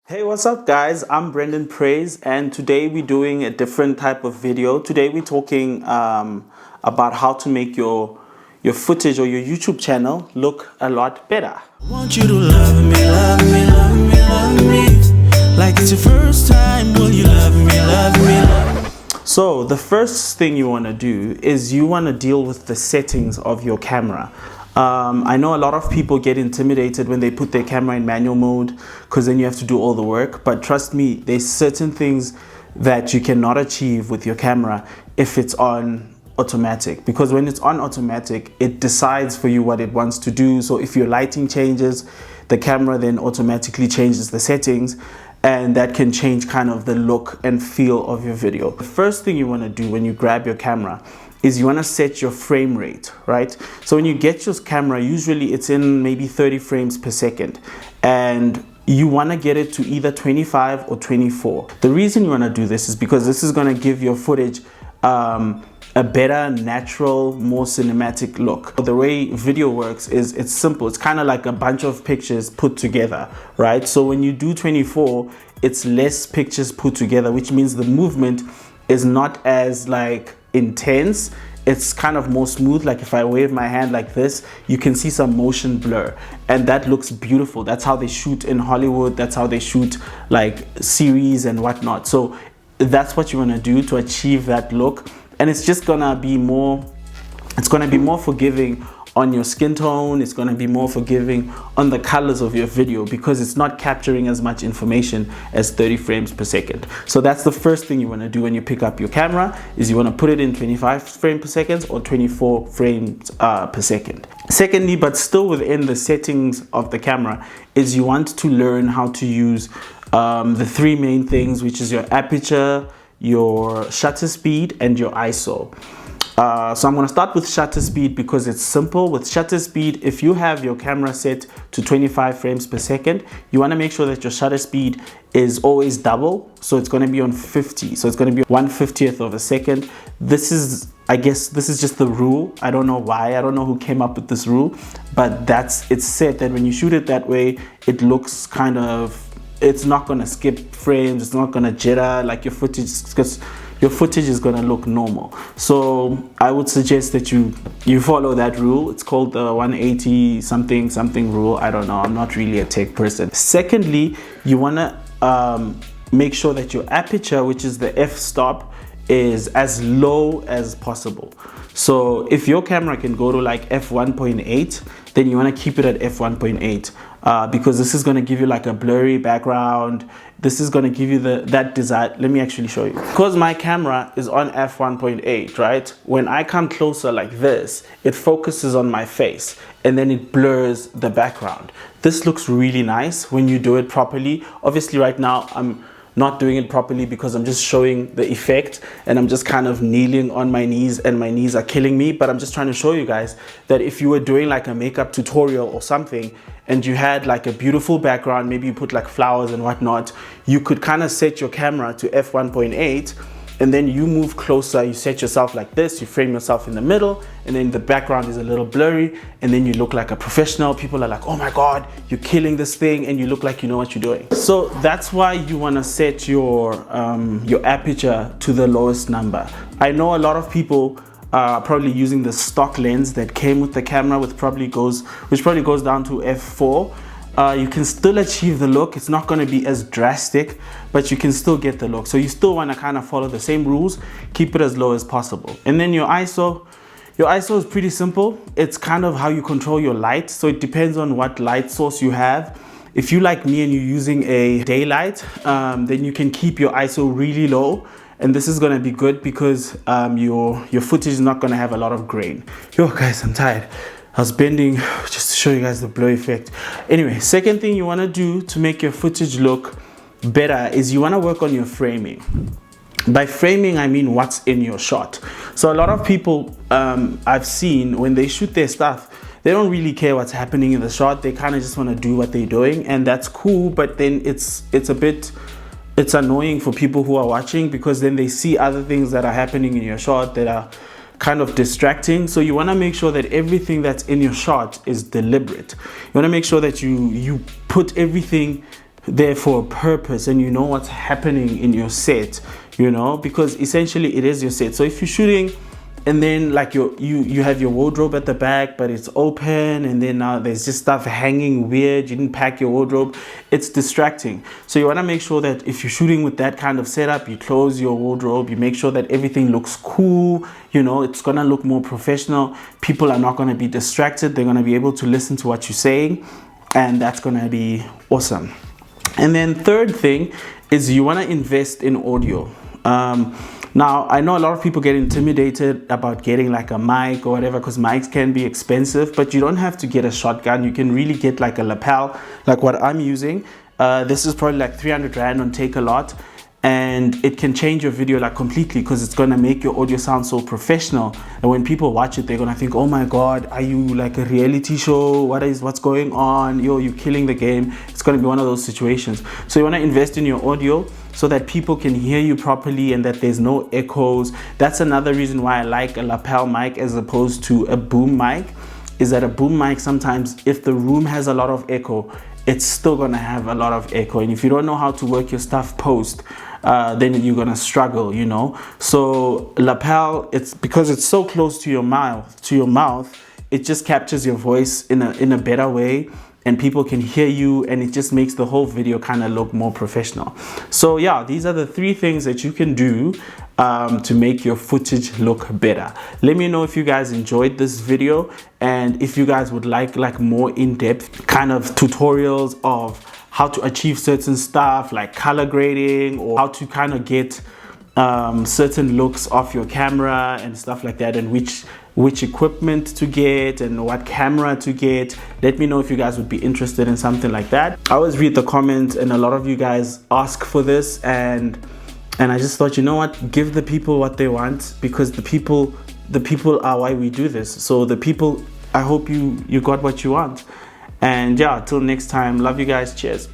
Hey, what's up guys? I'm Brendan Praise and today we're doing a different type of video. Today we're talking about how to make your footage or your YouTube channel look a lot better. I want you to love me, love me, love me, love me. Like it's your first time, will you love me, love me, love me? So the first thing you want to do is you want to deal with the settings of your camera. I know a lot of people get intimidated when they put their camera in manual mode because then you have to do all the work. But trust me, there's certain things that you cannot achieve with your camera if it's on automatic, because when it's on automatic, it decides for you what it wants to do. So if your lighting changes, the camera then automatically changes the settings, and that can change kind of the look and feel of your video. The first thing you want to do when you grab your camera is you want to set your frame rate, right? So when you get your camera, usually it's in maybe 30 frames per second, and you want to get it to either 25 or 24. The reason you want to do this is because this is going to give your footage a better, natural, more cinematic look. The way video works is it's simple. It's kind of like a bunch of pictures put together, right? So when you do 24, it's less pictures put together, which means the movement is not as like intense. It's kind of more smooth. Like if I wave my hand like this, you can see some motion blur, and that looks beautiful. That's how they shoot in Hollywood. That's how they shoot like series and whatnot. So that's what you want to do to achieve that look. And it's just gonna be more, it's gonna be more forgiving on your skin tone. It's gonna be more forgiving on the colors of your video because it's not capturing as much information as 30 frames per second. So that's the first thing you wanna do when you pick up your camera, is you wanna put it in 25 frames per second or 24 frames per second. Secondly, but still within the settings of the camera, is you want to learn how to use the three main things, which is your aperture, your shutter speed, and your ISO. So I'm going to start with shutter speed because it's simple. With shutter speed, if you have your camera set to 25 frames per second, you want to make sure that your shutter speed is always double. So it's going to be on 50. So it's going to be 1/50th of a second. This is, I guess, this is just the rule. I don't know why. I don't know who came up with this rule, but it's set that when you shoot it that way, it looks kind of, it's not going to skip frames, it's not going to jitter like your footage, because your footage is going to look normal. So I would suggest that you follow that rule. It's called the 180 something rule. I don't know, I'm not really a tech person. Secondly, you want to make sure that your aperture, which is the f-stop, is as low as possible. So if your camera can go to like f1.8, then you want to keep it at f1.8 because this is going to give you like a blurry background. This is going to give you that desired. Let me actually show you. Because my camera is on f1.8, right? When I come closer like this, it focuses on my face and then it blurs the background. This looks really nice when you do it properly. Obviously right now I'm not doing it properly because I'm just showing the effect and I'm just kind of kneeling on my knees and my knees are killing me. But I'm just trying to show you guys that if you were doing like a makeup tutorial or something and you had like a beautiful background, maybe you put like flowers and whatnot, you could kind of set your camera to f1.8 and then you move closer, you set yourself like this, you frame yourself in the middle, and then the background is a little blurry, and then you look like a professional. People are like, oh my God, you're killing this thing, and you look like you know what you're doing. So that's why you wanna set your aperture to the lowest number. I know a lot of people are probably using the stock lens that came with the camera, which probably goes down to f4. You can still achieve the look. It's not going to be as drastic, but you can still get the look. So you still want to kind of follow the same rules, keep it as low as possible. And then your ISO is pretty simple. It's kind of how you control your light. So it depends on what light source you have. If you like me and you're using a daylight, then you can keep your ISO really low. And this is going to be good because your footage is not going to have a lot of grain. Yo guys, I'm tired. I was bending just to show you guys the blur effect. Anyway, second thing you want to do to make your footage look better is you want to work on your framing. By framing, I mean what's in your shot. So a lot of people I've seen when they shoot their stuff, they don't really care what's happening in the shot. They kind of just want to do what they're doing, and that's cool. But then it's annoying for people who are watching because then they see other things that are happening in your shot that are kind of distracting. So you want to make sure that everything that's in your shot is deliberate. You want to make sure that you put everything there for a purpose, and you know what's happening in your set, you know, because essentially it is your set. So if you're shooting and then like you have your wardrobe at the back but it's open, and then now there's just stuff hanging weird, you didn't pack your wardrobe, it's distracting. So you want to make sure that if you're shooting with that kind of setup, you close your wardrobe, you make sure that everything looks cool, you know, it's gonna look more professional. People are not going to be distracted, they're going to be able to listen to what you're saying, and that's going to be awesome. And then third thing is you want to invest in audio. Now, I know a lot of people get intimidated about getting like a mic or whatever, because mics can be expensive, but you don't have to get a shotgun. You can really get like a lapel, like what I'm using. This is probably like 300 Rand on Takealot, and it can change your video like completely, because it's going to make your audio sound so professional. And when people watch it, they're going to think, oh my God, are you like a reality show? What's going on? You're killing the game. It's going to be one of those situations. So you want to invest in your audio so that people can hear you properly and that there's no echoes. That's another reason why I like a lapel mic as opposed to a boom mic, is that a boom mic, sometimes if the room has a lot of echo, it's still gonna have a lot of echo. And if you don't know how to work your stuff post, then you're gonna struggle, you know. So lapel, it's because it's so close to your mouth, it just captures your voice in a better way, and people can hear you, and it just makes the whole video kind of look more professional. So yeah, these are the 3 things that you can do to make your footage look better. Let me know if you guys enjoyed this video, and if you guys would like more in-depth kind of tutorials of how to achieve certain stuff like color grading, or how to kind of get certain looks off your camera and stuff like that, and which equipment to get and what camera to get. Let me know if you guys would be interested in something like that. I always read the comments, and a lot of you guys ask for this, and I just thought, you know what, give the people what they want, because the people are why we do this. So the people, I hope you got what you want. And yeah, till next time, love you guys, cheers.